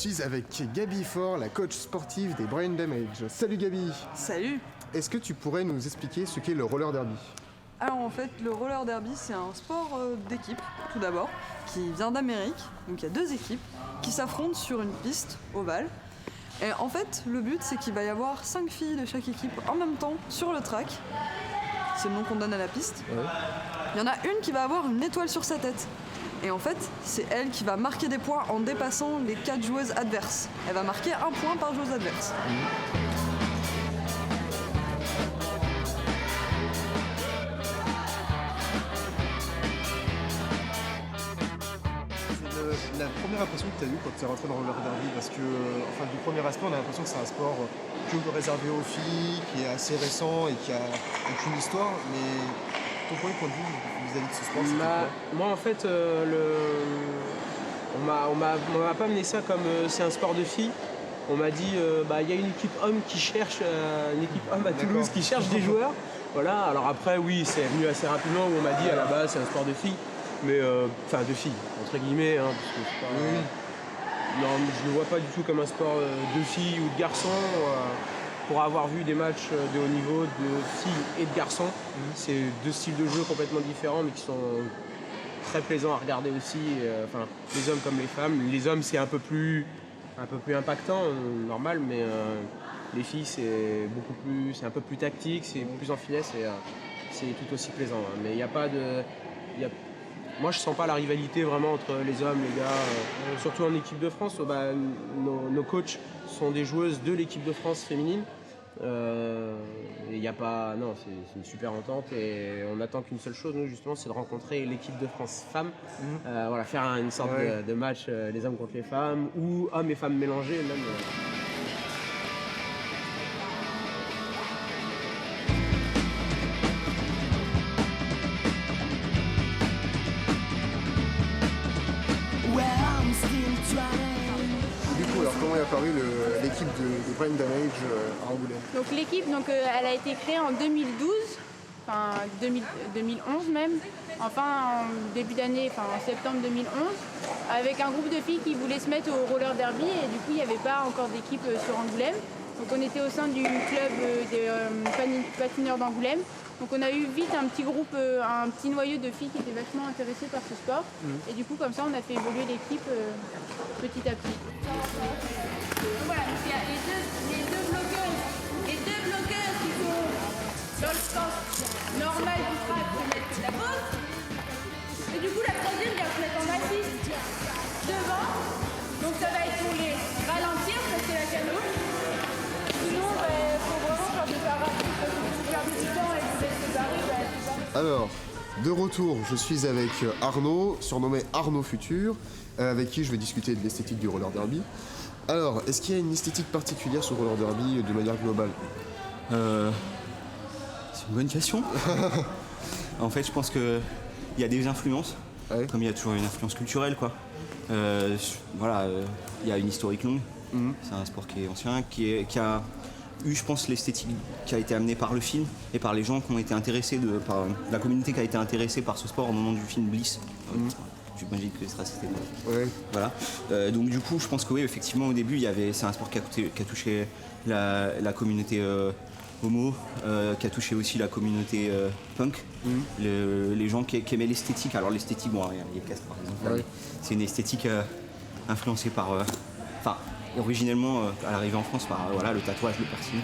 suis avec Gaby Faure, la coach sportive des Brain Damage. Salut Gaby. Salut. Est-ce que tu pourrais nous expliquer ce qu'est le roller derby? Alors en fait, le roller derby, c'est un sport d'équipe, tout d'abord, qui vient d'Amérique. Donc il y a deux équipes qui s'affrontent sur une piste ovale. Et en fait, le but, c'est qu'il va y avoir 5 filles de chaque équipe en même temps sur le track. C'est le nom qu'on donne à la piste. Ouais. Il y en a une qui va avoir une étoile sur sa tête. Et en fait, c'est elle qui va marquer des points en dépassant les 4 joueuses adverses. Elle va marquer 1 point par joueuse adverse. La première impression que tu as eue quand tu es rentré dans le roller derby, parce que du premier aspect, on a l'impression que c'est un sport que réservé aux filles, qui est assez récent et qui a aucune histoire, mais ton premier point de vue vis-à-vis de ce sport, c'était quoi? Moi en fait, on m'a pas amené ça comme c'est un sport de filles. On m'a dit il y a une équipe homme qui cherche, une équipe homme à Toulouse qui cherche des joueurs. Voilà, alors après oui, c'est venu assez rapidement où on m'a dit à la base c'est un sport de filles. Mais de filles, entre guillemets, hein, parce que c'est pas. Non, je ne le vois pas du tout comme un sport de filles ou de garçons. Pour avoir vu des matchs de haut niveau de filles et de garçons, c'est deux styles de jeu complètement différents, mais qui sont très plaisants à regarder aussi. Les hommes comme les femmes. Les hommes, c'est un peu plus impactant, normal, mais les filles, c'est un peu plus tactique, c'est plus en finesse et c'est tout aussi plaisant. Hein. Mais il n'y a pas de. Moi, je sens pas la rivalité vraiment entre les hommes, les gars. Surtout en équipe de France, nos coachs sont des joueuses de l'équipe de France féminine. Il y a pas, non, c'est une super entente et on attend qu'une seule chose, nous justement, c'est de rencontrer l'équipe de France femmes. Faire une sorte de match les hommes contre les femmes ou hommes et femmes mélangés même. Du coup, alors comment est apparue l'équipe de Brain Damage à Angoulême? Donc l'équipe, elle a été créée en 2012, 2011 même, en début d'année, en septembre 2011, avec un groupe de filles qui voulaient se mettre au roller derby et du coup il n'y avait pas encore d'équipe sur Angoulême. Donc on était au sein du club des patineurs d'Angoulême. Donc on a eu vite un petit groupe, un petit noyau de filles qui étaient vachement intéressées par ce sport. Et du coup comme ça on a fait évoluer l'équipe petit à petit. Donc voilà, il y a les deux bloqueuses qui sont dans le sens normal du track de mettre la pause. Et du coup la troisième vient se mettre en assise devant. Donc ça va être pour les ralentir parce que c'est la canot. Sinon il faut vraiment faire des rapide parce que vous perdez du temps et vous êtes séparés. Alors, de retour, je suis avec Arnaud, surnommé Arnaud Futur, avec qui je vais discuter de l'esthétique du roller derby. Alors, est-ce qu'il y a une esthétique particulière sur le roller derby de manière globale? C'est une bonne question. En fait, je pense qu'il y a des influences, comme il y a toujours une influence culturelle, quoi. Il y a une historique longue. C'est un sport qui est ancien, qui a eu, je pense, l'esthétique qui a été amenée par le film et par les gens qui ont été intéressés, par la communauté qui a été intéressée par ce sport au moment du film Bliss. J'imagine que c'était. Voilà. Donc du coup, je pense que oui, effectivement, au début, c'est un sport qui a touché la communauté homo, qui a touché aussi la communauté punk. Les gens qui aimaient l'esthétique. Alors l'esthétique, il y a les casques par exemple. Là, c'est une esthétique influencée par. Originellement, à l'arrivée en France, par le tatouage, le piercing.